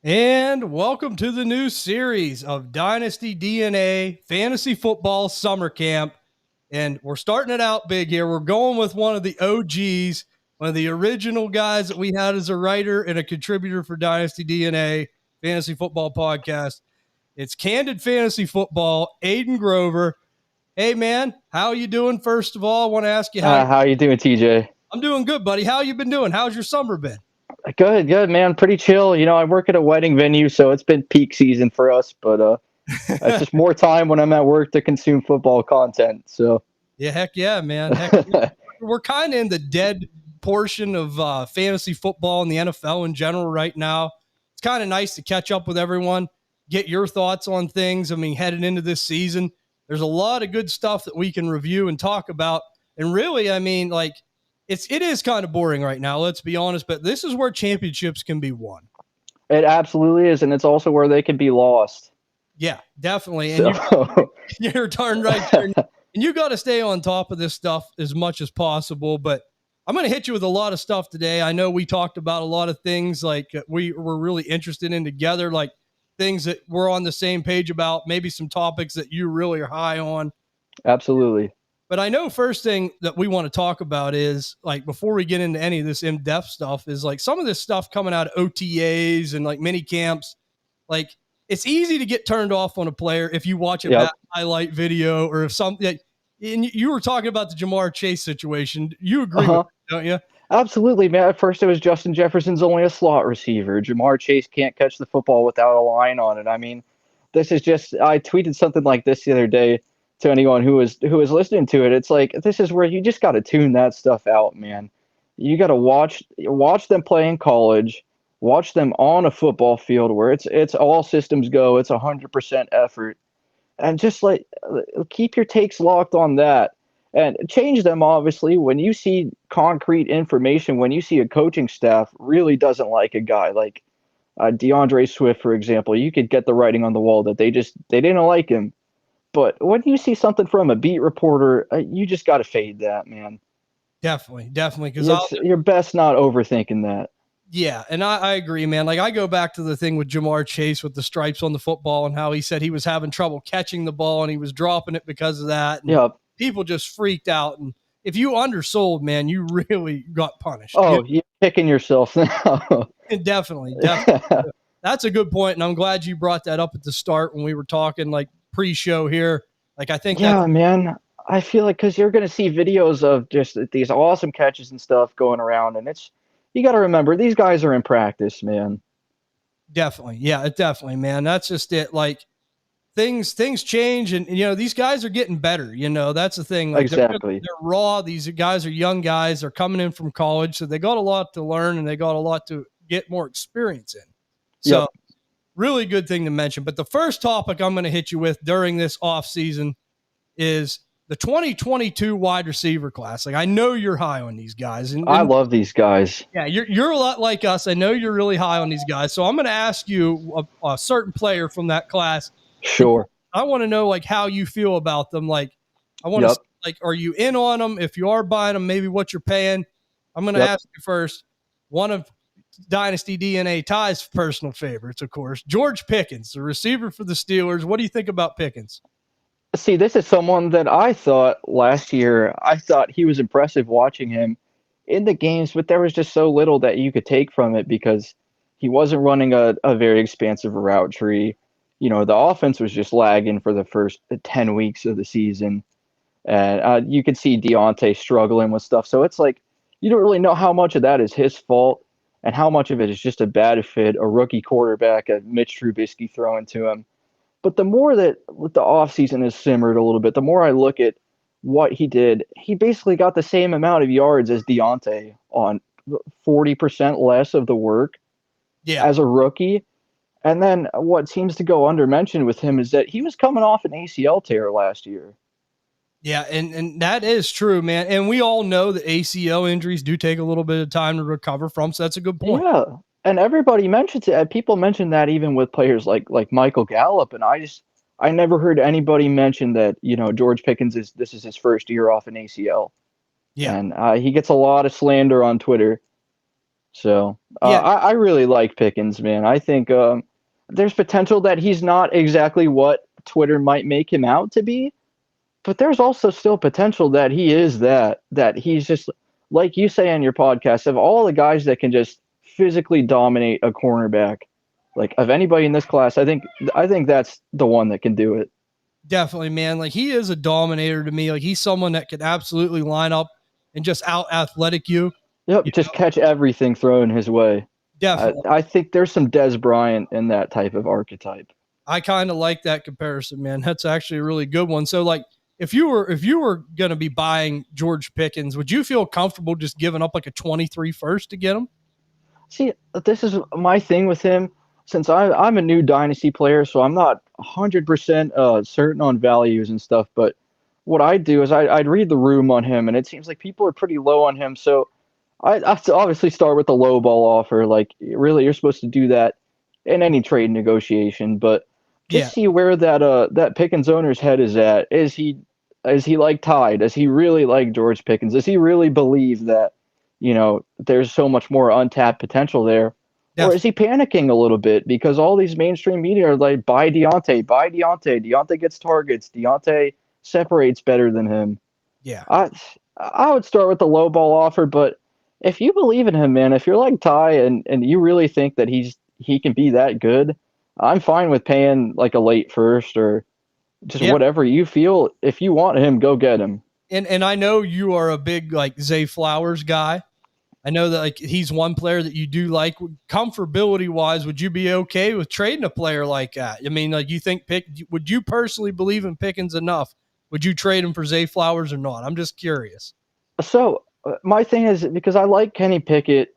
And welcome to the new series of Dynasty DNA Fantasy Football Summer Camp. And we're starting it out big here. We're going with one of the OGs, one of the original guys that we had as a writer and a contributor for Dynasty DNA Fantasy Football Podcast. It's Candid Fantasy Football, Aiden Grover. Hey, man, how you doing? First of all, I want to ask you How you doing, TJ? I'm doing good, buddy. How you been doing? How's your summer been? Good, man. Pretty chill. I work at a wedding venue, so it's been peak season for us. But it's just more time when I'm at work to consume football content. So Yeah, heck yeah, man. Heck yeah. We're kind of in the dead portion of fantasy football and the NFL in general right now. It's kind of nice to catch up with everyone, get your thoughts on things. I mean, heading into this season, there's a lot of good stuff that we can review and talk about. And really, I mean, like, it is kind of boring right now, let's be honest, but this is where championships can be won. it absolutely is, and it's also where they can be lost. Yeah, definitely. So And you're darn right there. And you got to stay on top of this stuff as much as possible. But I'm going to hit you with a lot of stuff today. I know we talked about a lot of things like we were really interested in together, like things that we're on the same page about, maybe some topics that you really are high on. absolutely. But I know first thing that we want to talk about is like before we get into any of this in-depth stuff is like some of this stuff coming out of OTAs and like mini camps. Like it's easy to get turned off on a player if you watch a bad highlight video or if something. And you were talking about the Jamar Chase situation. You agree with that, don't you? Absolutely, man. At first, it was Justin Jefferson's only a slot receiver. Jamar Chase can't catch the football without a line on it. I mean, this is just. I tweeted something like this the other day to anyone who was listening to it. It's like this is where you just got to tune that stuff out, man. You got to watch them play in college, watch them on a football field where it's all systems go. It's 100% effort, and just like keep your takes locked on that and change them obviously when you see concrete information, when you see a coaching staff really doesn't like a guy like DeAndre Swift, for example. You could get the writing on the wall that they didn't like him. But when you see something from a beat reporter, you just got to fade that, man. Definitely. Because you're best not overthinking that. Yeah, and I agree, man. Like I go back to the thing with Jamar Chase with the stripes on the football and how he said he was having trouble catching the ball and he was dropping it because of that. And people just freaked out. And if you undersold, man, you really got punished. Oh, you're kicking yourself now. Definitely. That's a good point, and I'm glad you brought that up at the start when we were talking like pre-show here. Like I think man. I feel like because you're going to see videos of just these awesome catches and stuff going around, and you got to remember these guys are in practice, man. Definitely. Yeah, definitely, man. That's just it. Like things change and these guys are getting better. That's the thing. Like, exactly. They're raw. These guys are young guys. They're coming in from college, so they got a lot to learn and they got a lot to get more experience in. So really good thing to mention. But the first topic I'm going to hit you with during this off season is the 2022 wide receiver class. Like I know you're high on these guys, and I love these guys. Yeah, you're a lot like us. I know you're really high on these guys. So I'm going to ask you a certain player from that class. Sure. I want to know like how you feel about them. Like I want to like, are you in on them? If you are buying them, maybe what you're paying. I'm going to ask you first. One of Dynasty DNA Ty's personal favorites, of course, George Pickens, the receiver for the Steelers. What do you think about Pickens? See, this is someone that I thought last year, I thought he was impressive watching him in the games, but there was just so little that you could take from it because he wasn't running a very expansive route tree. The offense was just lagging for the first 10 weeks of the season. And you could see Deontay struggling with stuff. So it's like you don't really know how much of that is his fault and how much of it is just a bad fit, a rookie quarterback, a Mitch Trubisky throwing to him. But the more that the offseason has simmered a little bit, the more I look at what he did, he basically got the same amount of yards as Deontay on 40% less of the work as a rookie. And then what seems to go undermentioned with him is that he was coming off an ACL tear last year. Yeah, and that is true, man. And we all know that ACL injuries do take a little bit of time to recover from, so that's a good point. Yeah. And everybody mentions it. People mention that even with players like Michael Gallup, and I never heard anybody mention that George Pickens this is his first year off an ACL. Yeah, and he gets a lot of slander on Twitter. So Yeah, I really like Pickens, man. I think there's potential that he's not exactly what Twitter might make him out to be, but there's also still potential that he is that he's just like you say on your podcast of all the guys that can just physically dominate a cornerback. Like of anybody in this class, I think that's the one that can do it. definitely, man. Like he is a dominator to me. Like he's someone that could absolutely line up and just out athletic you. Yep, You just catch everything thrown his way. definitely. I think there's some Des Bryant in that type of archetype. I kind of like that comparison, man. That's actually a really good one. So like if you were going to be buying George Pickens, would you feel comfortable just giving up like a 23 first to get him? See, this is my thing with him. Since I'm a new Dynasty player, so I'm not 100% certain on values and stuff. But what I do is I'd read the room on him, and it seems like people are pretty low on him. So I obviously start with the low ball offer. Like, really, you're supposed to do that in any trade negotiation. But Yeah. just see where that Pickens owner's head is at. Is he like Ty? Does he really like George Pickens? Does he really believe that, there's so much more untapped potential there? Or is Definitely. he panicking a little bit because all these mainstream media are like, buy Deontay, buy Deontay. Deontay gets targets. Deontay separates better than him. Yeah. I would start with the low ball offer, but if you believe in him, man, if you're like Ty and you really think that he can be that good, I'm fine with paying like a late first or just Yeah. whatever you feel. If you want him, go get him. And I know you are a big like Zay Flowers guy. I know that like he's one player that you do like. Comfortability wise, would you be okay with trading a player like that? I mean, like you think would you personally believe in Pickens enough? Would you trade him for Zay Flowers or not? I'm just curious. So my thing is because I like Kenny Pickett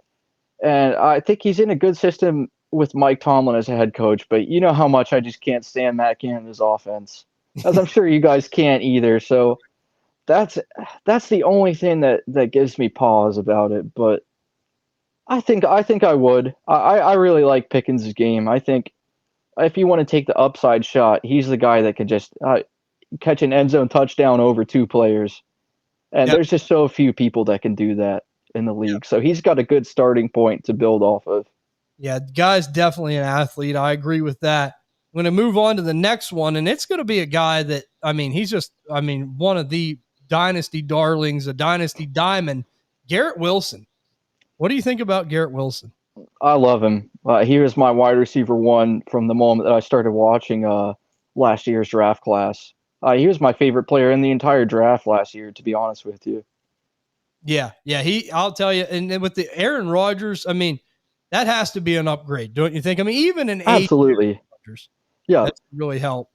and I think he's in a good system with Mike Tomlin as a head coach, but you know how much I just can't stand Matt Canada's offense, as I'm sure you guys can't either. So that's the only thing that gives me pause about it. But I think I would. I really like Pickens' game. I think if you want to take the upside shot, he's the guy that can just catch an end zone touchdown over two players. And Yep. there's just so few people that can do that in the Yep. league. So he's got a good starting point to build off of. Yeah, guy's definitely an athlete. I agree with that. I'm going to move on to the next one, and it's going to be a guy that, I mean, he's just, I mean, one of the dynasty darlings, a dynasty diamond, Garrett Wilson. What do you think about Garrett Wilson? I love him. He was my wide receiver one from the moment that I started watching last year's draft class. He was my favorite player in the entire draft last year, to be honest with you. Yeah, yeah, I'll tell you, and then with the Aaron Rodgers, I mean, that has to be an upgrade, don't you think? I mean, even an Absolutely. Rodgers, Yeah. that's really help.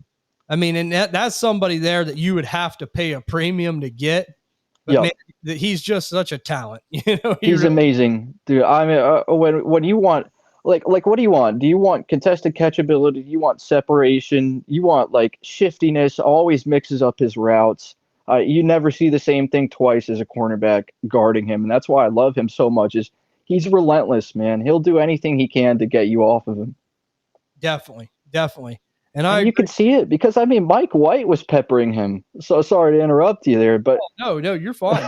I mean, and that's somebody there that you would have to pay a premium to get, but man, Yep. he's just such a talent. You know, He's amazing, dude. I mean, when you want like what do you want? Do you want contested catchability? Do you want separation? You want like shiftiness? Always mixes up his routes. You never see the same thing twice as a cornerback guarding him, and that's why I love him so much. Is he's relentless, man. He'll do anything he can to get you off of him. definitely, definitely, and I And you agree. can see it because I mean Mike White was peppering him. So sorry to interrupt you there, but No, you're fine.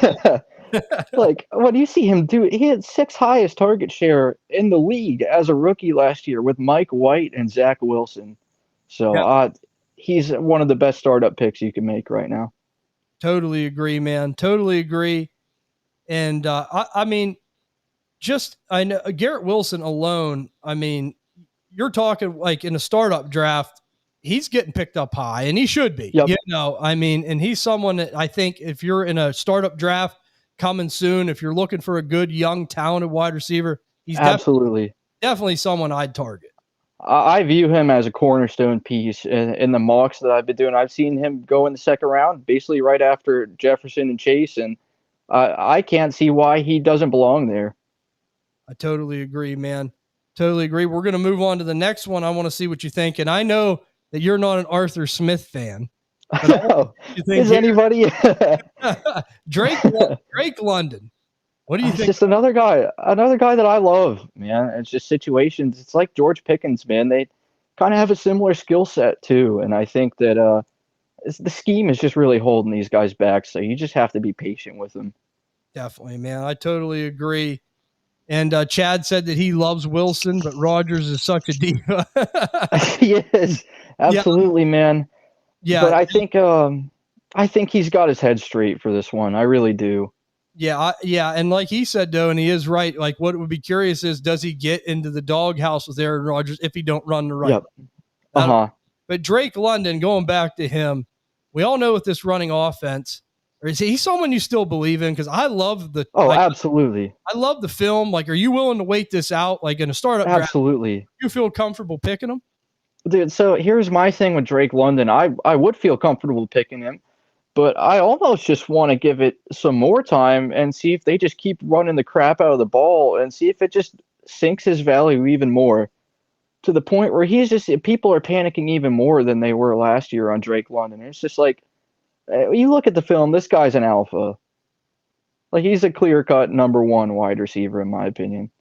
like what do you see him do? He had sixth highest target share in the league as a rookie last year with Mike White and Zach Wilson. So Yeah, he's one of the best startup picks you can make right now. totally agree, man. Totally agree. And I mean, just I know Garrett Wilson alone. I mean, you're talking like in a startup draft, he's getting picked up high, and he should be. Yep, You know, I mean, and he's someone that I think if you're in a startup draft coming soon, if you're looking for a good young talented wide receiver, he's absolutely. definitely someone I'd target. I view him as a cornerstone piece in the mocks that I've been doing. I've seen him go in the second round, basically right after Jefferson and Chase, and I can't see why he doesn't belong there. I totally agree, man. Totally agree. We're going to move on to the next one. I want to see what you think. And I know that you're not an Arthur Smith fan, but I want to No, see what you think is anybody? here. Drake London. What do you It's think? just another guy that I love, man. It's just situations. It's like George Pickens, man. They kind of have a similar skill set too, and I think that the scheme is just really holding these guys back. So you just have to be patient with them. Definitely, man. I totally agree. And Chad said that he loves Wilson, but Rodgers is such a diva. Yes, absolutely, man. Yeah. But I think he's got his head straight for this one. I really do. Yeah. And like he said, though, and he is right, like what would be curious is, does he get into the doghouse with Aaron Rodgers if he don't run the right? Yep. Uh-huh. But Drake London, going back to him, we all know with this running offense, or is he someone you still believe in? Because I love Absolutely. I love the film. Like, are you willing to wait this out? Like in a startup draft, Absolutely. you feel comfortable picking him? Dude, so here's my thing with Drake London. I would feel comfortable picking him, but I almost just want to give it some more time and see if they just keep running the crap out of the ball and see if it just sinks his value even more to the point where people are panicking even more than they were last year on Drake London. It's just like, you look at the film, this guy's an alpha. Like, he's a clear-cut number one wide receiver, in my opinion.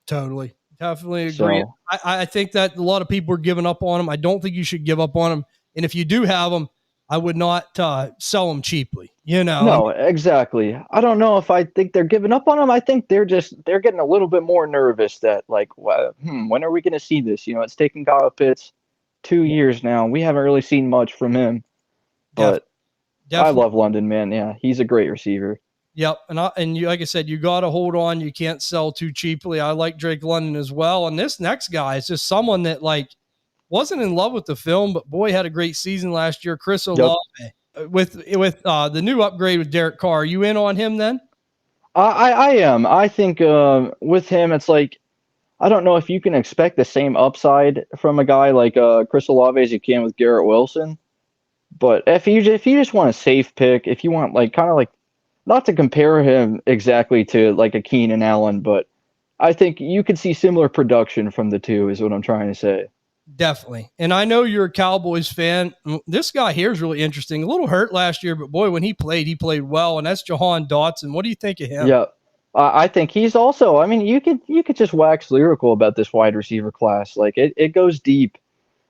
Totally. Definitely agree. So, I think that a lot of people are giving up on him. I don't think you should give up on him. And if you do have him, I would not sell him cheaply. No, exactly. I don't know if I think they're giving up on him. I think they're getting a little bit more nervous that, like, when are we going to see this? It's taken Kyle Pitts 2 years now. We haven't really seen much from him. But Definitely. I love London, man. Yeah, he's a great receiver. Yep. And you, like I said, you got to hold on. You can't sell too cheaply. I like Drake London as well. And this next guy is just someone that, like, wasn't in love with the film, but boy, had a great season last year. Chris Olave. Yep. With the new upgrade with Derek Carr, are you in on him then? I am. I think with him, it's like, I don't know if you can expect the same upside from a guy like Chris Olave as you can with Garrett Wilson. But if you just want a safe pick, if you want not to compare him exactly to like a Keenan Allen, but I think you could see similar production from the two is what I'm trying to say. Definitely. And I know you're a Cowboys fan. This guy here is really interesting. A little hurt last year, but boy, when he played well. And that's Jahan Dotson. What do you think of him? Yeah. I think he's also, I mean, you could just wax lyrical about this wide receiver class. Like it goes deep.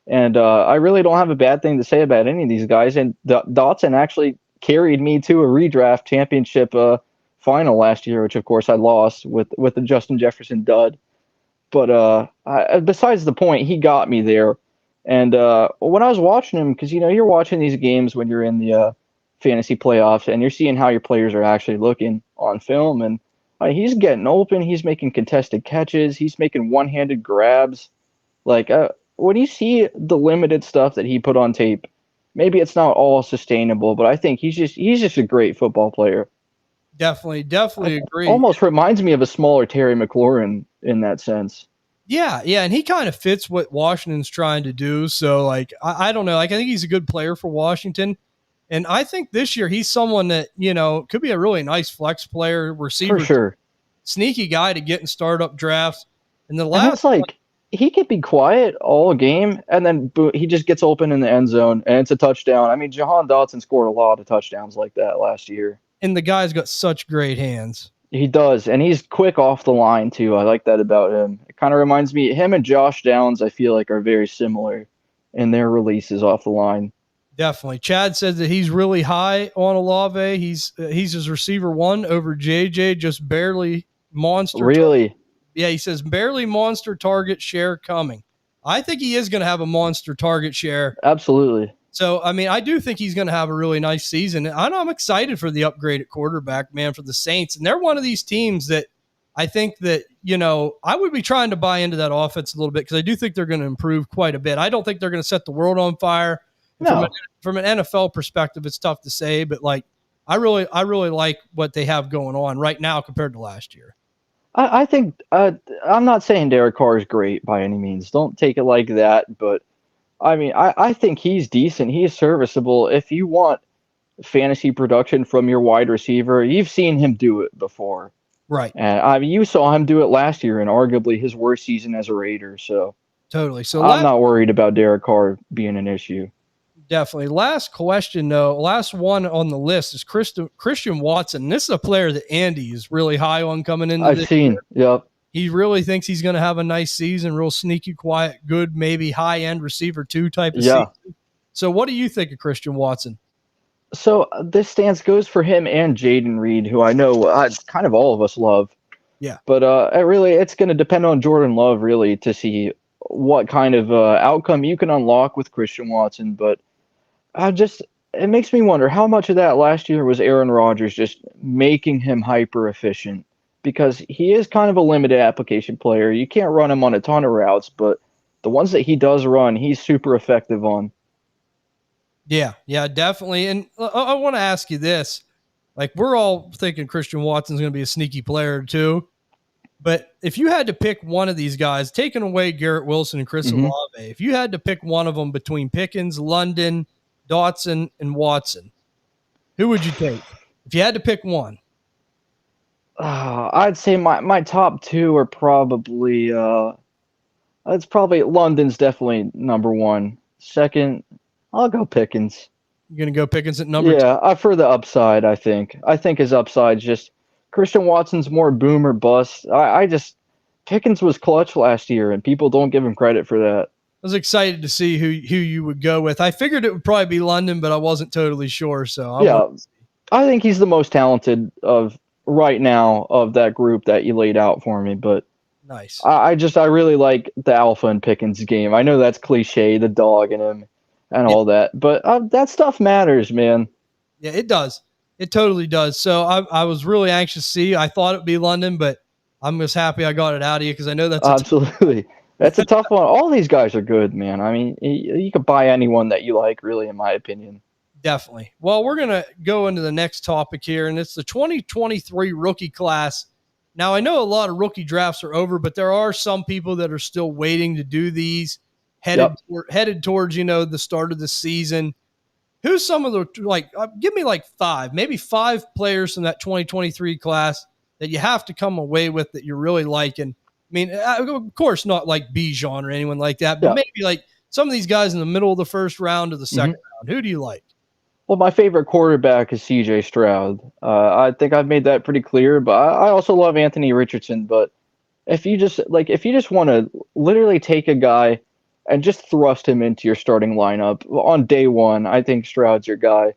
And I really don't have a bad thing to say about any of these guys. And Dotson actually carried me to a redraft championship final last year, which of course I lost with the Justin Jefferson dud. But besides the point, he got me there. And when I was watching him, because you're watching these games when you're in the fantasy playoffs, and you're seeing how your players are actually looking on film, and he's getting open, he's making contested catches, he's making one-handed grabs. Like when you see the limited stuff that he put on tape, maybe it's not all sustainable, but I think he's just a great football player. Definitely agree. Almost reminds me of a smaller Terry McLaurin in that sense. Yeah, and he kind of fits what Washington's trying to do. So, like, I don't know. Like, I think he's a good player for Washington. And I think this year he's someone that, could be a really nice flex player, receiver. For sure. Sneaky guy to get in startup drafts. And it's like, he could be quiet all game, and then he just gets open in the end zone, and it's a touchdown. I mean, Jahan Dotson scored a lot of touchdowns like that last year. And the guy's got such great hands. He does, and he's quick off the line, too. I like that about him. It kind of reminds me, him and Josh Downs, I feel like, are very similar in their releases off the line. Definitely. Chad says that he's really high on Olave. He's his receiver one over JJ, just barely monster. Really? Yeah, he says barely monster target share coming. I think he is going to have a monster target share. Absolutely. So, I mean, I do think he's going to have a really nice season. I'm excited for the upgrade at quarterback, man, for the Saints. And they're one of these teams that I think that, I would be trying to buy into that offense a little bit because I do think they're going to improve quite a bit. I don't think they're going to set the world on fire. No. From an NFL perspective, it's tough to say, but like I really like what they have going on right now compared to last year. I think I'm not saying Derek Carr is great by any means. Don't take it like that, but I mean, I think he's decent. He's serviceable. If you want fantasy production from your wide receiver, you've seen him do it before. Right. And I mean, you saw him do it last year in arguably his worst season as a Raider. So totally. So I'm not worried about Derek Carr being an issue. Definitely. Last question, though. Last one on the list is Christian Watson. This is a player that Andy is really high on coming into. I've seen. Yep. He really thinks he's going to have a nice season, real sneaky, quiet, good, maybe high-end receiver 2 type of season. So what do you think of Christian Watson? So this stance goes for him and Jaden Reed, who I know kind of all of us love. Yeah. But it's going to depend on Jordan Love really to see what kind of outcome you can unlock with Christian Watson. But it makes me wonder how much of that last year was Aaron Rodgers just making him hyper efficient, because he is kind of a limited application player. You can't run him on a ton of routes, but the ones that he does run, he's super effective on. Yeah, yeah, definitely. And I want to ask you this. Like, we're all thinking Christian Watson's going to be a sneaky player too. But if you had to pick one of these guys, taking away Garrett Wilson and Chris Mm-hmm. Olave, if you had to pick one of them between Pickens, London, Dotson, and Watson, who would you take? If you had to pick one. I'd say my top two are probably it's probably London's definitely number one. Second, I'll go Pickens. You're going to go Pickens at number two? Yeah, for the upside, I think. I think his upside's just Christian Watson's more boom or bust. I just Pickens was clutch last year, and people don't give him credit for that. I was excited to see who you would go with. I figured it would probably be London, but I wasn't totally sure. So I think he's the most talented of right now of that group that you laid out for me. But nice. I really like the alpha and Pickens game. I know that's cliche, the dog in him and all that, but that stuff matters, man. Yeah, it does. It totally does. So I was really anxious to see. I thought it'd be London, but I'm just happy I got it out of you because I know that's absolutely. That's a tough one. All these guys are good, man. I mean, you could buy anyone that you like, really, in my opinion. Definitely. Well, we're going to go into the next topic here, and it's the 2023 rookie class. Now, I know a lot of rookie drafts are over, but there are some people that are still waiting to do these, headed towards, the start of the season. Who's some of the, give me maybe five players from that 2023 class that you have to come away with that you're really liking? I mean, of course, not like Bijan or anyone like that, but maybe like some of these guys in the middle of the first round or the second round. Who do you like? Well, my favorite quarterback is C.J. Stroud. I think I've made that pretty clear, but I also love Anthony Richardson. But if you just want to literally take a guy and just thrust him into your starting lineup on day one, I think Stroud's your guy.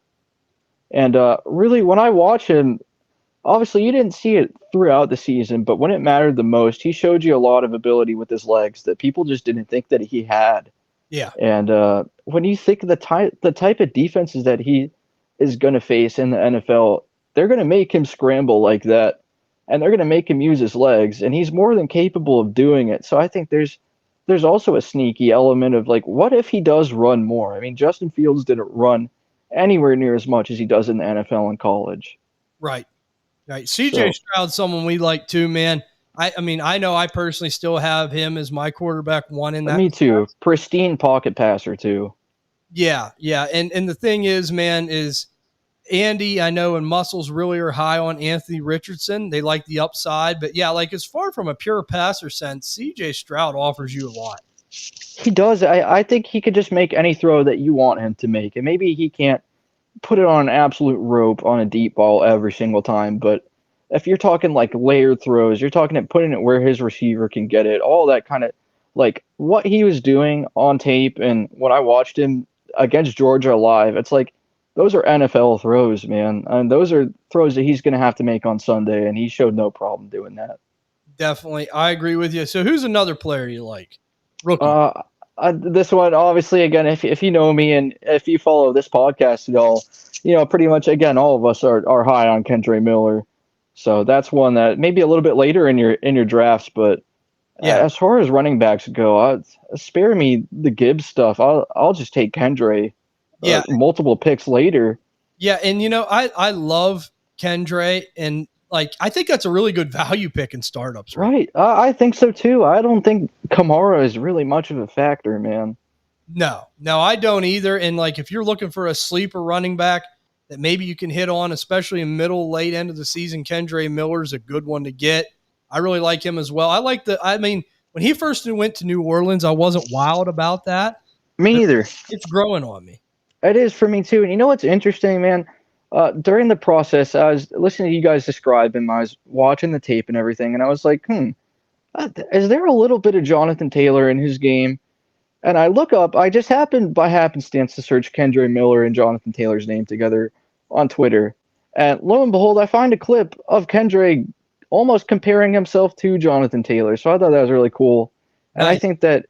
And really, when I watch him, obviously you didn't see it throughout the season, but when it mattered the most, he showed you a lot of ability with his legs that people just didn't think that he had. Yeah. And when you think the type of defenses that he is going to face in the NFL, they're going to make him scramble like that, and they're going to make him use his legs, and he's more than capable of doing it. So I think there's also a sneaky element of like, what if he does run more? I mean, Justin Fields didn't run anywhere near as much as he does in the NFL and college. Right. CJ Stroud's someone we like too, man. I mean, I know I personally still have him as my quarterback one in that. Me too. Class. Pristine pocket passer too. Yeah. And the thing is, man, is Andy, I know, and Muscles really are high on Anthony Richardson. They like the upside, but yeah, like as far from a pure passer sense, CJ Stroud offers you a lot. He does. I think he could just make any throw that you want him to make, and maybe he can't put it on an absolute rope on a deep ball every single time, but if you're talking like layered throws, you're talking at putting it where his receiver can get it, all that kind of like what he was doing on tape. And when I watched him against Georgia live, it's like those are NFL throws, man. And those are throws that he's going to have to make on Sunday. And he showed no problem doing that. Definitely. I agree with you. So who's another player you like? Rookie. This one, obviously, again, if you know me and if you follow this podcast at all, pretty much, again, all of us are high on Kendre Miller. So that's one that maybe a little bit later in your drafts, but as far as running backs go, spare me the Gibbs stuff. I'll just take Kendre. Multiple picks later. Yeah, and I love Kendre, and I think that's a really good value pick in startups. Right. I think so too. I don't think Kamara is really much of a factor, man. No, I don't either. And if you're looking for a sleeper running back that maybe you can hit on, especially in middle, late end of the season, Kendre Miller is a good one to get. I really like him as well. When he first went to New Orleans, I wasn't wild about that. Me either. It's growing on me. It is for me too. And you know what's interesting, man? During the process, I was listening to you guys describe him. I was watching the tape and everything, and I was like, is there a little bit of Jonathan Taylor in his game? And I look up, I just happened by happenstance to search Kendre Miller and Jonathan Taylor's name together on Twitter. And lo and behold, I find a clip of Kendre almost comparing himself to Jonathan Taylor. So I thought that was really cool. And I Nice. think that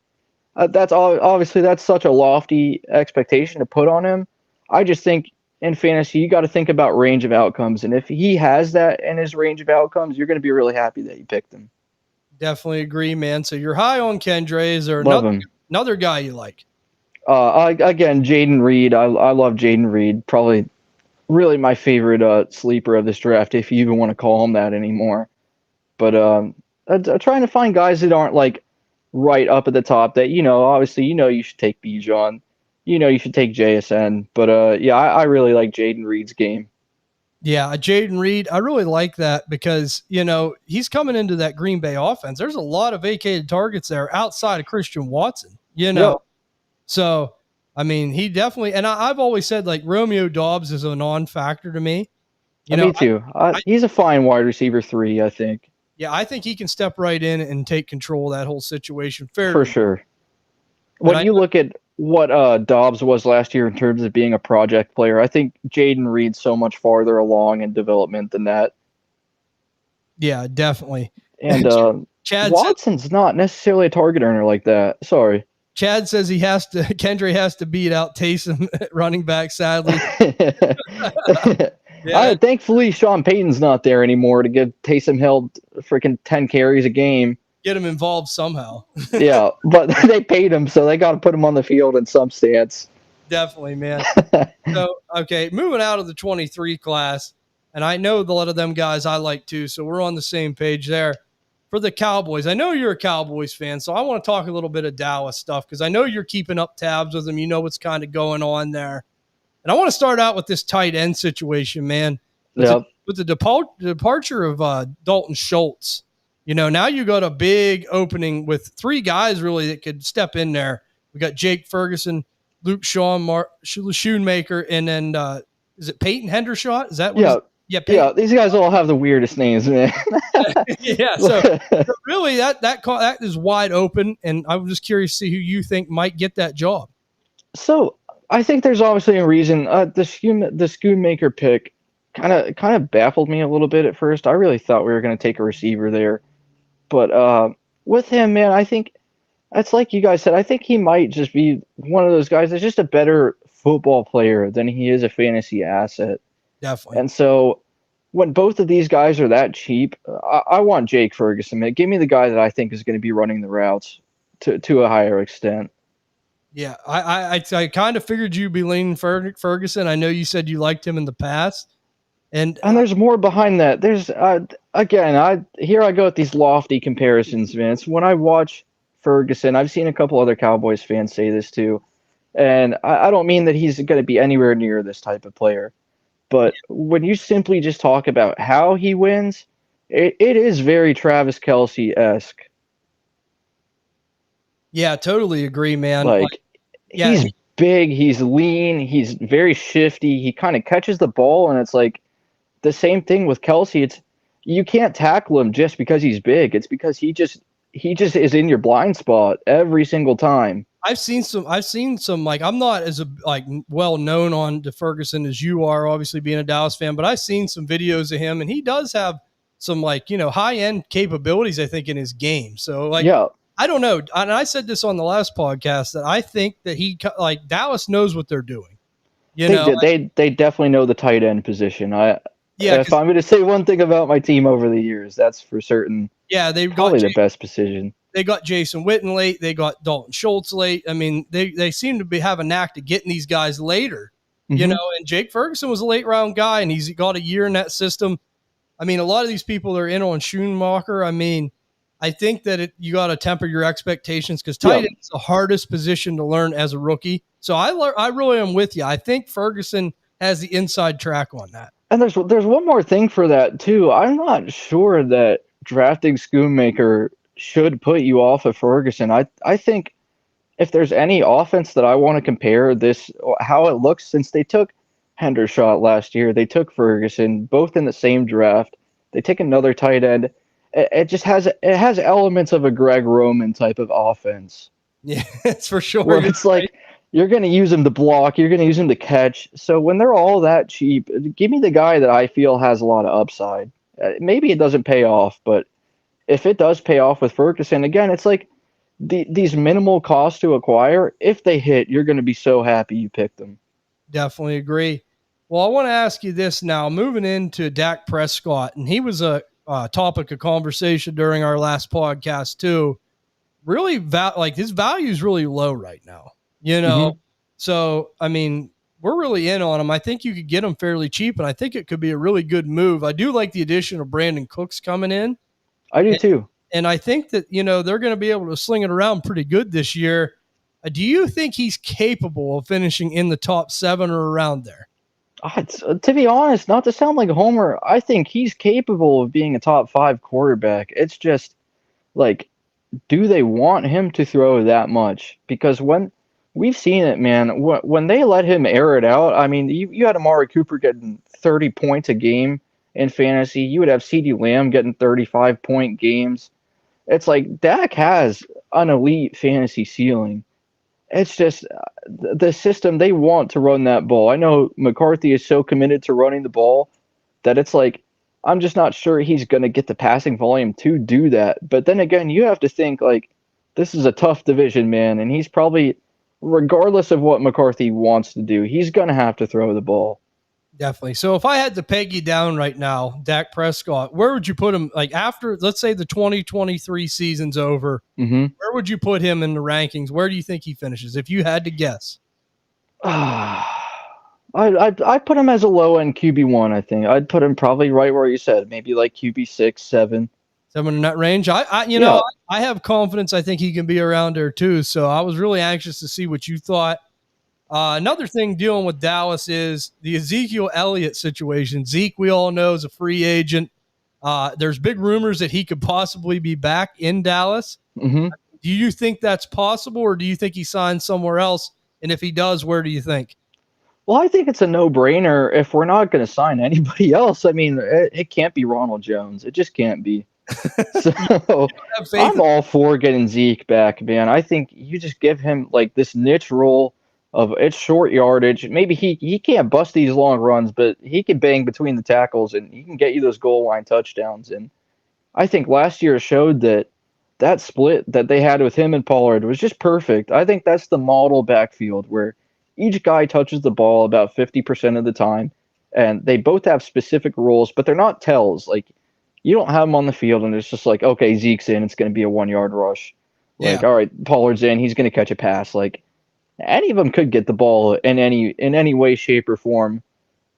that's obviously that's such a lofty expectation to put on him. I just think in fantasy you got to think about range of outcomes, and if he has that in his range of outcomes, you're going to be really happy that you picked him. Definitely agree, man. So you're high on Kendre. Is there Love him. another guy you like? Again, Jaden Reed. I love Jaden Reed. Probably really my favorite sleeper of this draft, if you even want to call him that anymore. But trying to find guys that aren't like right up at the top. That obviously you should take Bijan, you should take JSN. But yeah, I really like Jaden Reed's game. Yeah, Jaden Reed. I really like that because he's coming into that Green Bay offense. There's a lot of vacated targets there outside of Christian Watson. Yep. So I mean, he definitely. And I've always said like Romeo Doubs is a non-factor to me. Me too. He's a fine wide receiver 3, I think. Yeah, I think he can step right in and take control of that whole situation. For sure. When you look at what Dobbs was last year in terms of being a project player, I think Jaden Reed's so much farther along in development than that. Yeah, definitely. And Chad Watson's not necessarily a target earner like that. Sorry. Chad says Kendre has to beat out Taysom at running back, sadly. Yeah. Thankfully, Sean Payton's not there anymore to give Taysom Hill freaking 10 carries a game. Get him involved somehow. Yeah, but they paid him, so they got to put him on the field in some stance. Definitely, man. So, okay, moving out of the 23 class, and I know a lot of them guys I like too, so we're on the same page there. For the Cowboys, I know you're a Cowboys fan, so I want to talk a little bit of Dallas stuff because I know you're keeping up tabs with them. You know what's kind of going on there. And I want to start out with this tight end situation, man. With the departure of Dalton Schultz, now you got a big opening with 3 guys really that could step in there. We got Jake Ferguson, Luke Schoonmaker, and then is it Peyton Hendershot? Is that what? Yeah. These guys all have the weirdest names, man. Yeah. So really, that is wide open, and I'm just curious to see who you think might get that job. So I think there's obviously a reason. The Schoonmaker pick kind of baffled me a little bit at first. I really thought we were going to take a receiver there, but with him, man, I think that's like you guys said. I think he might just be one of those guys that's just a better football player than he is a fantasy asset. Definitely. And so when both of these guys are that cheap, I want Jake Ferguson. Man. Give me the guy that I think is going to be running the routes to a higher extent. Yeah, I kind of figured you'd be leaning Ferguson. I know you said you liked him in the past. And there's more behind that. There's here I go with these lofty comparisons, Vince. When I watch Ferguson, I've seen a couple other Cowboys fans say this too, and I don't mean that he's going to be anywhere near this type of player, but when you simply just talk about how he wins, it is very Travis Kelce-esque. Yeah, totally agree, man. He's big, he's lean, he's very shifty. He kind of catches the ball, and it's like the same thing with Kelce. It's you can't tackle him just because he's big. It's because he just is in your blind spot every single time. I've seen some I'm not as well known on to Ferguson as you are, obviously being a Dallas fan, but I've seen some videos of him, and he does have some high end capabilities, I think, in his game. So I don't know. And I said this on the last podcast that I think that Dallas knows what they're doing. They definitely know the tight end position. If I'm going to say one thing about my team over the years, that's for certain. Yeah, they've probably the best position. They got Jason Witten late. They got Dalton Schultz late. I mean, they seem to have a knack to getting these guys later. And Jake Ferguson was a late round guy, and he's got a year in that system. I mean, a lot of these people that are in on Schoonmaker. I mean, I think that you got to temper your expectations because tight end is the hardest position to learn as a rookie. So I really am with you. I think Ferguson has the inside track on that. And there's one more thing for that too. I'm not sure that drafting Schoonmaker should put you off of Ferguson. I think if there's any offense that I want to compare how it looks since they took Hendershot last year, they took Ferguson, both in the same draft. They take another tight end. It just has elements of a Greg Roman type of offense. Yeah, that's for sure. Where it's like you're going to use him to block, you're going to use him to catch. So when they're all that cheap, give me the guy that I feel has a lot of upside. Maybe it doesn't pay off, but if it does pay off with Ferguson, again, it's like these minimal costs to acquire. If they hit, you're going to be so happy you picked them. Definitely agree. Well, I want to ask you this now, moving into Dak Prescott, and he was a topic of conversation during our last podcast too. Really, like his value is really low right now, you know? Mm-hmm. So, I mean, we're really in on him. I think you could get him fairly cheap, and I think it could be a really good move. I do like the addition of Brandon Cooks coming in. I do too. And I think that, they're going to be able to sling it around pretty good this year. Do you think he's capable of finishing in the top 7 or around there? To be honest, not to sound like a homer, I think he's capable of being a top 5 quarterback. It's just like, do they want him to throw that much? Because when we've seen it, man, when they let him air it out, I mean, you had Amari Cooper getting 30 points a game in fantasy. You would have CeeDee Lamb getting 35-point games. It's like Dak has an elite fantasy ceiling. It's just the system, they want to run that ball. I know McCarthy is so committed to running the ball that it's like, I'm just not sure he's going to get the passing volume to do that. But then again, you have to think like this is a tough division, man, and he's probably, regardless of what McCarthy wants to do, he's going to have to throw the ball. Definitely. So if I had to peg you down right now, Dak Prescott, where would you put him? Like after, let's say the 2023 season's over, Mm-hmm. where would you put him in the rankings? Where do you think he finishes? If you had to guess. I'd put him as a low end QB1. I think I'd put him probably right where you said, maybe like QB6, 7. 7 in that range. I have confidence. I think he can be around there too. So I was really anxious to see what you thought. Another thing dealing with Dallas is the Ezekiel Elliott situation. Zeke, we all know, is a free agent. There's big rumors that he could possibly be back in Dallas. Mm-hmm. Do you think that's possible, or do you think he signs somewhere else? And if he does, where do you think? Well, I think it's a no-brainer if we're not going to sign anybody else. I mean, it can't be Ronald Jones. It just can't be. So I'm all for getting Zeke back, man. I think you just give him like this niche role of it's short yardage. Maybe he can't bust these long runs, but he can bang between the tackles and he can get you those goal line touchdowns. And I think last year showed that split that they had with him and Pollard was just perfect. I think that's the model backfield where each guy touches the ball about 50% of the time, and they both have specific roles, but they're not tells. Like, you don't have them on the field, and it's just like, okay, Zeke's in, it's going to be a 1-yard rush. Like, all right, Pollard's in, he's going to catch a pass. Like, any of them could get the ball in any way, shape, or form,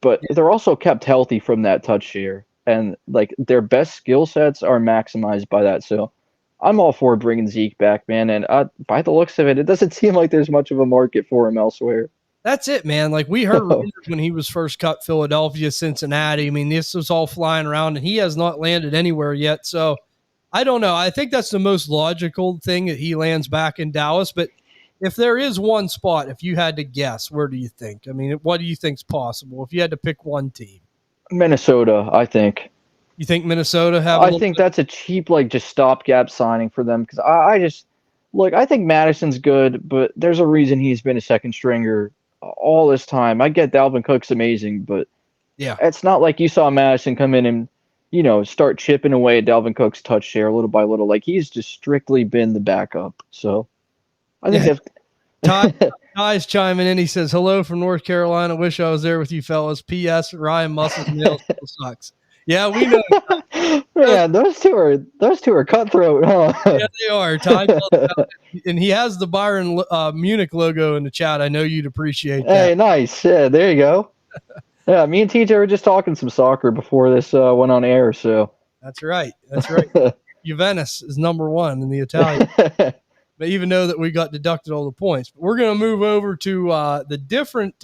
but they're also kept healthy from that touch share, and like their best skill sets are maximized by that. So I'm all for bringing Zeke back, man. And by the looks of it, it doesn't seem like there's much of a market for him elsewhere. That's it, man. Like we heard when he was first cut Philadelphia, Cincinnati. I mean, this was all flying around, and he has not landed anywhere yet. So I don't know. I think that's the most logical thing that he lands back in Dallas. But if there is one spot, if you had to guess, where do you think? I mean, what do you think's possible if you had to pick one team? Minnesota, I think. You think Minnesota have? I think that's a cheap, like, just stopgap signing for them because I just look. I think Madison's good, but there's a reason he's been a second stringer all this time. I get Dalvin Cook's amazing, but it's not like you saw Madison come in and start chipping away at Dalvin Cook's touch share little by little. Like he's just strictly been the backup. So I think Ty's chiming in. He says, "Hello from North Carolina. Wish I was there with you fellas. P.S. Ryan Muscle's nails still sucks." Yeah, we know. Yeah, those two are cutthroat, huh? Yeah, they are. Ty, and he has the Byron Munich logo in the chat. I know you'd appreciate that. Hey, nice. Yeah, there you go. Yeah, me and TJ were just talking some soccer before this went on air. So that's right. That's right. Juventus is number one in the Italian. But even though that we got deducted all the points, but we're going to move over to the different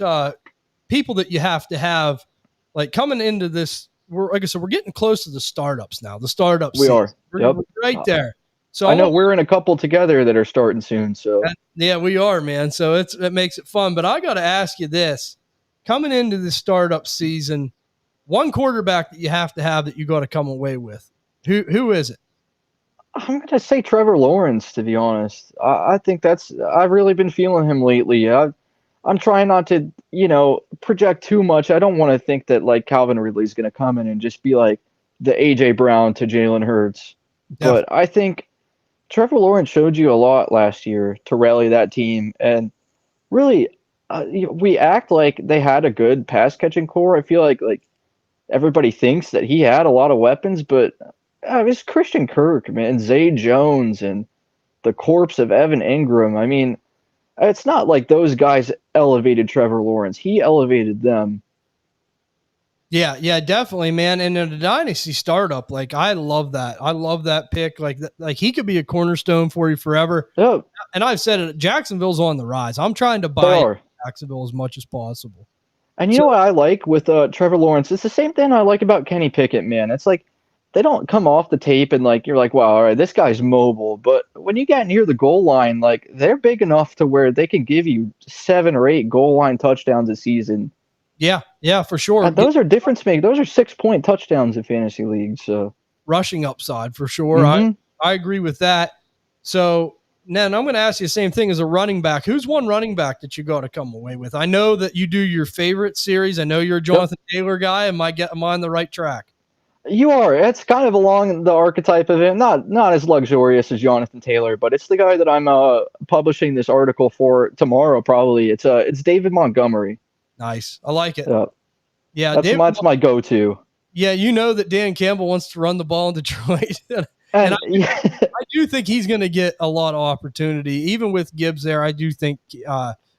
people that you have to have, like coming into this. Like I said, we're getting close to the startups now. The startups. We are. We're right there. So I know we're in a couple together that are starting soon. So yeah, we are, man. So it makes it fun. But I got to ask you this: coming into the startup season, one quarterback that you have to have that you got to come away with. Who is it? I'm going to say Trevor Lawrence, to be honest. I think I've really been feeling him lately. I'm trying not to, project too much. I don't want to think that like Calvin Ridley's going to come in and just be like the A.J. Brown to Jalen Hurts. Definitely. But I think Trevor Lawrence showed you a lot last year to rally that team. And really, we act like they had a good pass catching core. I feel like everybody thinks that he had a lot of weapons, but it's Christian Kirk, man, Zay Jones, and the corpse of Evan Ingram. I mean, it's not like those guys elevated Trevor Lawrence. He elevated them. Yeah, definitely, man. And in a dynasty startup, like I love that. I love that pick. Like he could be a cornerstone for you forever. Oh, And I've said it, Jacksonville's on the rise. I'm trying to they buy are. Jacksonville as much as possible. And you know what I like with Trevor Lawrence? It's the same thing I like about Kenny Pickett, man. It's like they don't come off the tape and like you're like, wow, all right, this guy's mobile. But when you get near the goal line, like they're big enough to where they can give you 7 or 8 goal line touchdowns a season. Yeah, for sure. And those are difference make. Those are 6-point touchdowns in fantasy leagues. So rushing upside for sure. Mm-hmm. I agree with that. So now I'm going to ask you the same thing as a running back. Who's one running back that you got to come away with? I know that you do your favorite series. I know you're a Jonathan Taylor guy. Am I on the right track? You are. It's kind of along the archetype of him. Not as luxurious as Jonathan Taylor, but it's the guy that I'm publishing this article for tomorrow. Probably it's David Montgomery. Nice. I like it. Yeah, that's my go-to. Yeah, you know that Dan Campbell wants to run the ball in Detroit. And I do think he's going to get a lot of opportunity. Even with Gibbs there, I do think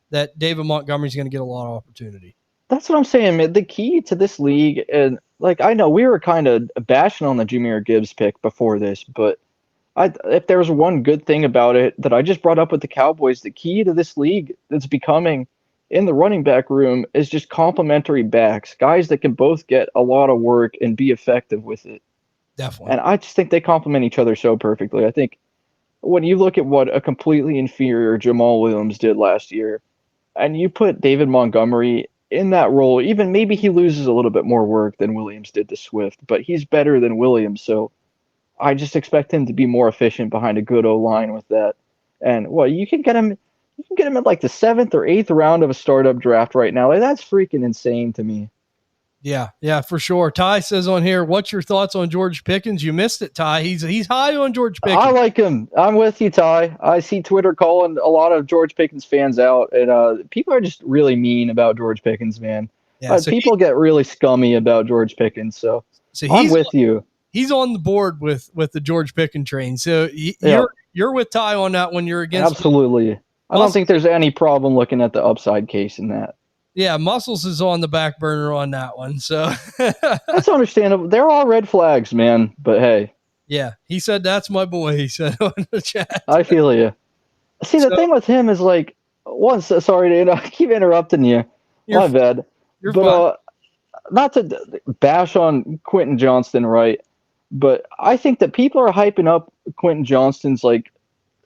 that David Montgomery's going to get a lot of opportunity. That's what I'm saying, man. The key to this league, and like I know we were kind of bashing on the Jahmyr Gibbs pick before this, but if there was one good thing about it that I just brought up with the Cowboys, the key to this league that's becoming in the running back room is just complementary backs, guys that can both get a lot of work and be effective with it. Definitely. And I just think they complement each other so perfectly. I think when you look at what a completely inferior Jamal Williams did last year, and you put David Montgomery in that role, even maybe he loses a little bit more work than Williams did to Swift, but he's better than Williams. So I just expect him to be more efficient behind a good O-line with that. And well, you can get him in like the 7th or 8th round of a startup draft right now. Like, that's freaking insane to me. Yeah, for sure. Ty says on here, what's your thoughts on George Pickens? You missed it, Ty. He's high on George Pickens. I like him. I'm with you, Ty. I see Twitter calling a lot of George Pickens fans out, and people are just really mean about George Pickens, man. Yeah, so people get really scummy about George Pickens, so I'm with you. He's on the board with the George Pickens train. So you're with Ty on that one. You're against Absolutely. Me. I don't think there's any problem looking at the upside case in that. Yeah, Muscles is on the back burner on that one. So that's understandable. They're all red flags, man. But hey. Yeah, he said that's my boy, he said on the chat. I feel you. See, the thing with him is like, sorry to keep interrupting you. My bad. You're fine. Not to bash on Quentin Johnston, right? But I think that people are hyping up Quentin Johnston's like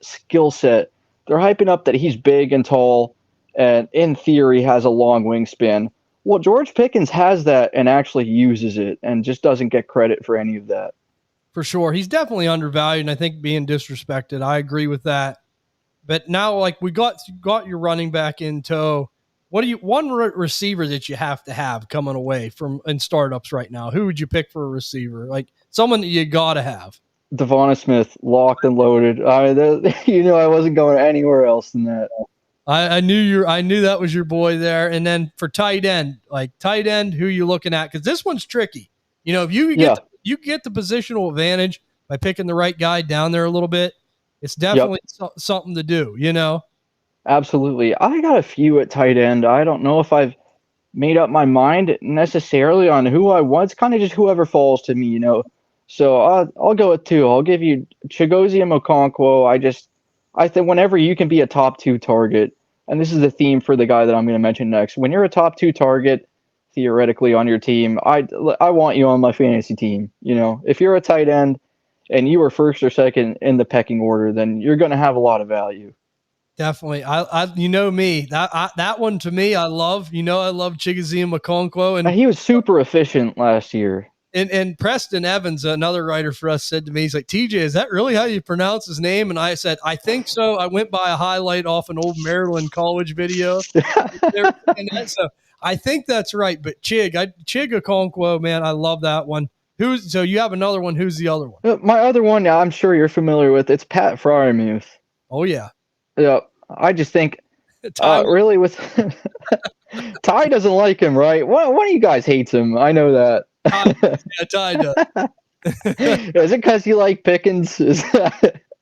skill set. They're hyping up that he's big and tall and in theory has a long wingspan. Well, George Pickens has that and actually uses it and just doesn't get credit for any of that. For sure. He's definitely undervalued and I think being disrespected. I agree with that. But now, like, we got your running back in tow. What do you receiver that you have to have coming away from in startups right now? Who would you pick for a receiver? Like someone that you got to have. Devonta Smith, locked and loaded. I wasn't going anywhere else than that. I knew that was your boy there. And then for tight end, who you looking at? Because this one's tricky. You know, if you get the positional advantage by picking the right guy down there a little bit, it's definitely something to do, you know? Absolutely. I got a few at tight end. I don't know if I've made up my mind necessarily on who I want. It's kind of just whoever falls to me, you know? So I'll go with 2. I'll give you Chigoziem Okonkwo. I think whenever you can be a top 2 target, and this is the theme for the guy that I'm going to mention next, when you're a top 2 target, theoretically on your team, I want you on my fantasy team. You know, if you're a tight end and you were first or second in the pecking order, then you're going to have a lot of value. Definitely. I you know me, that one to me, I love Chigoziem Okonkwo. And he was super efficient last year. And Preston Evans, another writer for us, said to me, he's like, TJ, is that really how you pronounce his name? And I said, I think so. I went by a highlight off an old Maryland college video. So I think that's right. But Chig Okonkwo, man, I love that one. So you have another one. Who's the other one? My other one, I'm sure you're familiar with. It's Pat Fryermuth. Oh yeah. Yeah, I just think really with Ty doesn't like him, right? One of you guys hates him. I know that. Ty does. Is it because you like Pickens?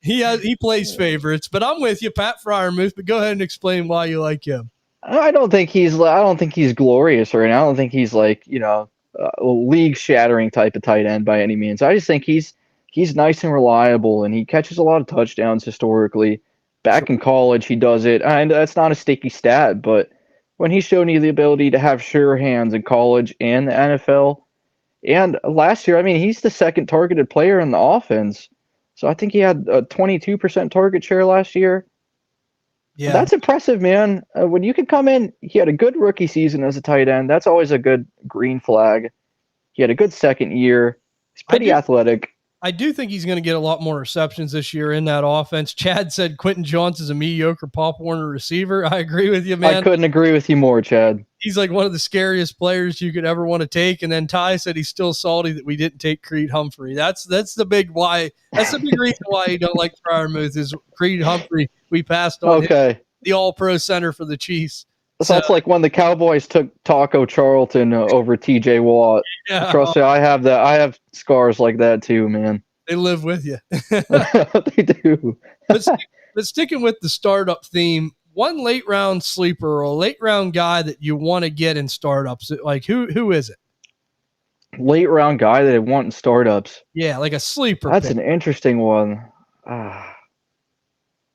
He plays favorites, but I'm with you, Pat Fryermuth. But go ahead and explain why you like him. I don't think he's glorious right now. I don't think he's like a league shattering type of tight end by any means. I just think he's nice and reliable, and he catches a lot of touchdowns historically. Back in college, he does it, and that's not a sticky stat, but when he's shown you the ability to have sure hands in college and the NFL, and last year, I mean, he's the second targeted player in the offense. So I think he had a 22% target share last year. Yeah, that's impressive, man. When you can come in, he had a good rookie season as a tight end. That's always a good green flag. He had a good second year. He's pretty athletic. I do think he's going to get a lot more receptions this year in that offense. Chad said Quentin Johnson's a mediocre Pop Warner receiver. I agree with you, man. I couldn't agree with you more, Chad. He's like one of the scariest players you could ever want to take. And then Ty said he's still salty that we didn't take Creed Humphrey. That's the big why. That's the big reason why he don't like Fryermuth is Creed Humphrey. We passed on him, the All-Pro center for the Chiefs. So that's like when the Cowboys took Taco Charlton over TJ Watt. Yeah. Trust me, I have scars like that too, man. They live with you. They do. but sticking with the startup theme, one late round sleeper or a late round guy that you want to get in startups, like who is it? Late round guy that I want in startups. Yeah, like a sleeper. That's an interesting one.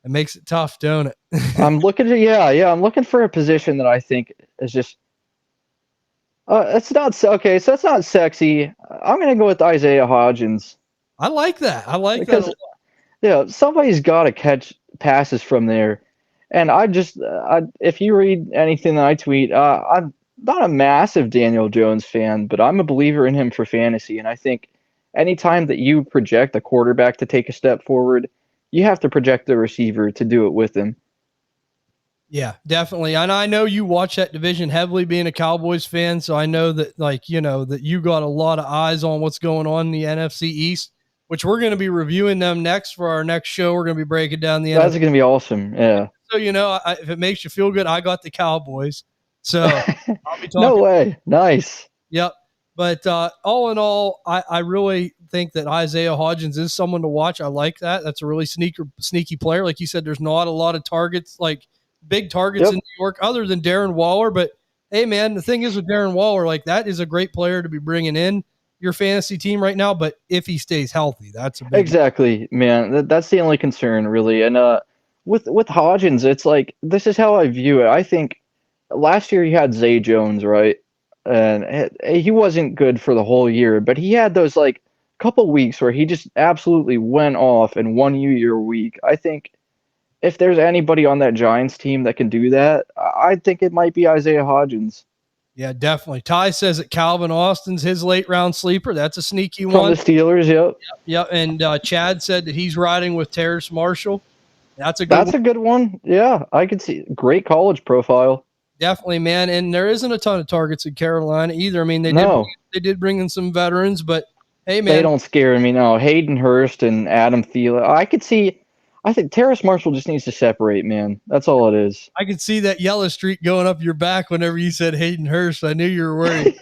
It makes it tough, don't it? I'm looking I'm looking for a position that I think is just it's not okay, so it's not sexy. I'm gonna go with Isaiah Hodgins. I like that. I like that a lot. Yeah, somebody's got to catch passes from there. And if you read anything that I tweet, I'm not a massive Daniel Jones fan, but I'm a believer in him for fantasy. And I think anytime that you project a quarterback to take a step forward, you have to project the receiver to do it with him. Yeah, definitely. And I know you watch that division heavily being a Cowboys fan, so I know that that you got a lot of eyes on what's going on in the NFC East, which we're going to be reviewing them next for our next show. We're going to be breaking down the That's going to be awesome. Yeah. So, if it makes you feel good, I got the Cowboys. So I'll be talking. No way. Nice. Yep. But all in all, I really think that Isaiah Hodgins is someone to watch. I like that. That's a really sneaky player. Like you said, there's not a lot of targets, like big targets in New York other than Darren Waller. But, hey, man, the thing is with Darren Waller, like that is a great player to be bringing in your fantasy team right now. But if he stays healthy, that's a big exactly, man. That's the only concern, really. And with Hodgins, it's like this is how I view it. I think last year he had Zay Jones, right? And he wasn't good for the whole year, but he had those like couple weeks where he just absolutely went off and won you your week. I think if there's anybody on that Giants team that can do that, I think it might be Isaiah Hodgins. Yeah, definitely. Ty says that Calvin Austin's his late round sleeper. That's a sneaky one. From the Steelers, yep. Yep. And Chad said that he's riding with Terrace Marshall. That's a good one. Yeah, I could see. Great college profile. Definitely, man. And there isn't a ton of targets in Carolina either. I mean, they did bring in some veterans, but hey, man. They don't scare me, no. Hayden Hurst and Adam Thielen. I think Terrace Marshall just needs to separate, man. That's all it is. I could see that yellow streak going up your back whenever you said Hayden Hurst. I knew you were worried.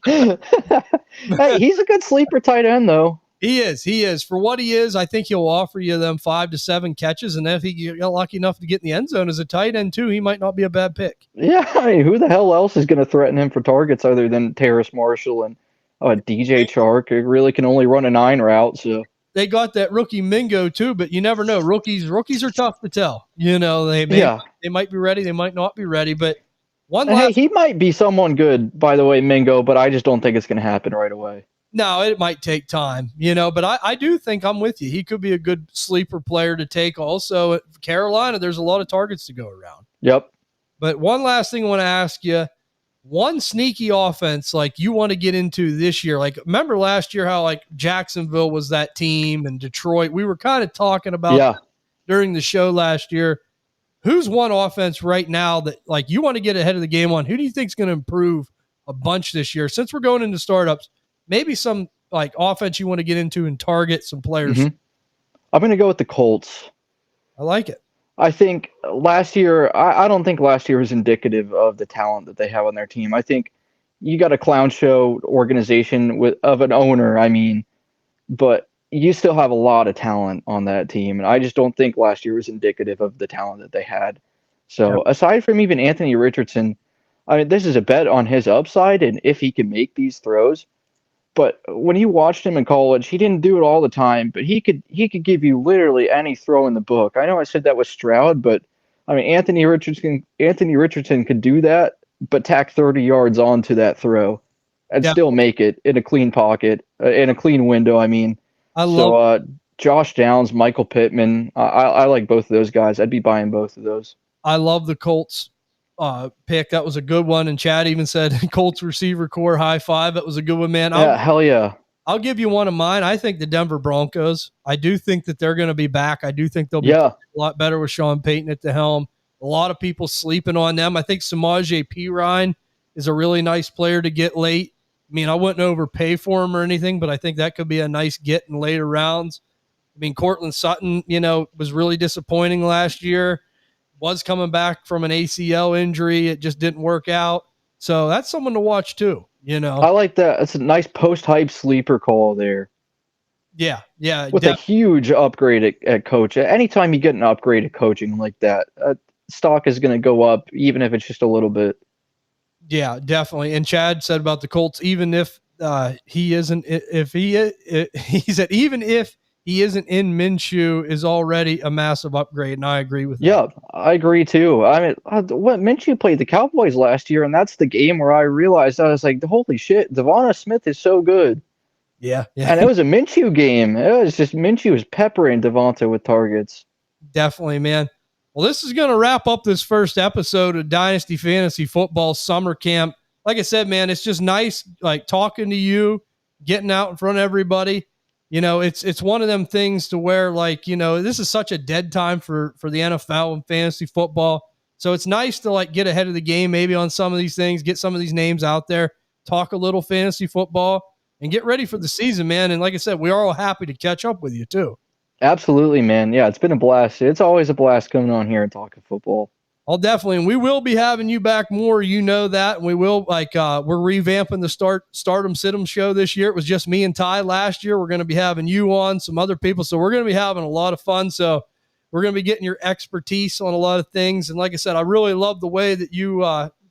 Hey, he's a good sleeper tight end, though. He is. For what he is, I think he'll offer you them 5 to 7 catches, and if he get lucky enough to get in the end zone as a tight end too, he might not be a bad pick. Yeah, I mean, who the hell else is going to threaten him for targets other than Terrace Marshall and DJ Chark? It really can only run a 9 route, so. They got that rookie Mingo too, but you never know. Rookies are tough to tell. They might be ready, they might not be ready. But he might be someone good, by the way, Mingo, but I just don't think it's going to happen right away. No, it might take time, but I do think I'm with you. He could be a good sleeper player to take also. At Carolina, there's a lot of targets to go around. Yep. But one last thing I want to ask you, one sneaky offense like you want to get into this year. Like, remember last year how like Jacksonville was that team and Detroit? We were kind of talking about during the show last year. Who's one offense right now that like you want to get ahead of the game on? Who do you think is going to improve a bunch this year? Since we're going into startups, maybe some like offense you want to get into and target some players. Mm-hmm. I'm going to go with the Colts. I like it. I think last year, I don't think last year was indicative of the talent that they have on their team. I think you got a clown show organization of an owner, I mean, but you still have a lot of talent on that team. And I just don't think last year was indicative of the talent that they had. So aside from even Anthony Richardson, I mean, this is a bet on his upside and if he can make these throws. But when you watched him in college, he didn't do it all the time, but he could give you literally any throw in the book. I know I said that with Stroud, but I mean Anthony Richardson could do that, but tack 30 yards onto that throw and still make it in a clean pocket, in a clean window. I mean, Josh Downs, Michael Pittman, I like both of those guys. I'd be buying both of those. I love the Colts pick. That was a good one. And Chad even said Colts receiver core high five. That was a good one, man. Hell yeah. I'll give you one of mine. I think the Denver Broncos. I do think that they're going to be back. I do think they'll be a lot better with Sean Payton at the helm. A lot of people sleeping on them. I think Samaje Perine is a really nice player to get late. I mean, I wouldn't overpay for him or anything, but I think that could be a nice get in later rounds. I mean, Cortland Sutton, was really disappointing last year. Was coming back from an ACL injury. It just didn't work out. So that's someone to watch too, I like that. It's a nice post-hype sleeper call there. Yeah. With a huge upgrade at coach. Anytime you get an upgrade at coaching like that, stock is going to go up, even if it's just a little bit. Yeah, definitely. And Chad said about the Colts, even if he isn't in Minshew is already a massive upgrade, and I agree with that. Yeah, I agree too. I mean, Minshew played the Cowboys last year, and that's the game where I realized, I was like, holy shit, Devonta Smith is so good. Yeah. And it was a Minshew game. It was just Minshew was peppering Devonta with targets. Definitely, man. Well, this is going to wrap up this first episode of Dynasty Fantasy Football Summer Camp. Like I said, man, it's just nice, like talking to you, getting out in front of everybody. It's one of them things to where, like, this is such a dead time for the NFL and fantasy football. So it's nice to like get ahead of the game, maybe on some of these things, get some of these names out there, talk a little fantasy football, and get ready for the season, man. And like I said, we are all happy to catch up with you too. Absolutely, man. Yeah, it's been a blast. It's always a blast coming on here and talking football. I'll definitely, and we will be having you back more. That. And we will, we're revamping the Stardom Situm show this year. It was just me and Ty last year. We're going to be having you on, some other people. So we're going to be having a lot of fun. So we're going to be getting your expertise on a lot of things. And like I said, I really love the way that you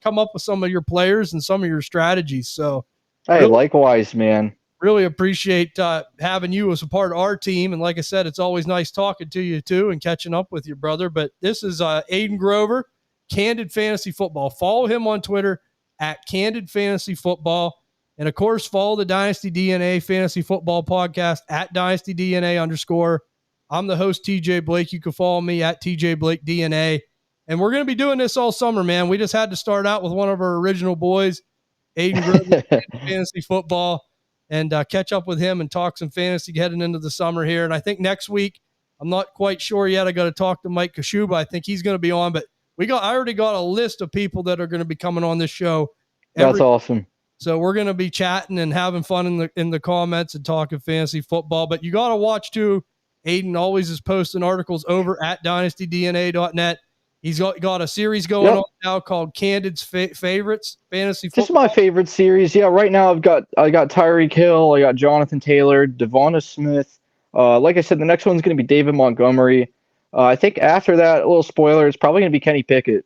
come up with some of your players and some of your strategies. So hey, likewise, man. Really appreciate having you as a part of our team. And like I said, it's always nice talking to you too and catching up with your brother. But this is Aiden Grover, Candid Fantasy Football. Follow him on Twitter at Candid Fantasy Football. And of course, follow the Dynasty DNA Fantasy Football Podcast at Dynasty DNA _. I'm the host, TJ Blake. You can follow me at TJ Blake DNA. And we're going to be doing this all summer, man. We just had to start out with one of our original boys, Aiden Grover, Fantasy Football. And catch up with him and talk some fantasy heading into the summer here. And I think next week, I'm not quite sure yet. I got to talk to Mike Kashuba. I think he's going to be on, but I already got a list of people that are going to be coming on this show. That's awesome. So we're going to be chatting and having fun in the comments and talking fantasy football. But you got to watch too. Aiden always is posting articles over at dynastydna.net. He's got a series going on now called Candid's Favorites Fantasy Football. This is my favorite series. Yeah, right now I got Tyreek Hill, I got Jonathan Taylor, Devonta Smith. Like I said, the next one's going to be David Montgomery. I think after that, a little spoiler, it's probably going to be Kenny Pickett.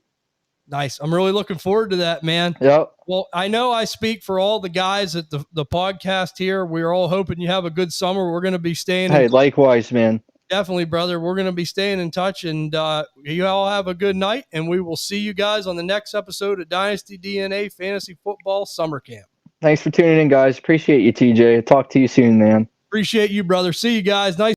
Nice. I'm really looking forward to that, man. Yep. Well, I know I speak for all the guys at the podcast here. We're all hoping you have a good summer. We're going to be staying. Hey, likewise, man. Definitely, brother. We're going to be staying in touch, and you all have a good night, and we will see you guys on the next episode of Dynasty DNA Fantasy Football Summer Camp. Thanks for tuning in, guys. Appreciate you, TJ. Talk to you soon, man. Appreciate you, brother. See you guys. Nice.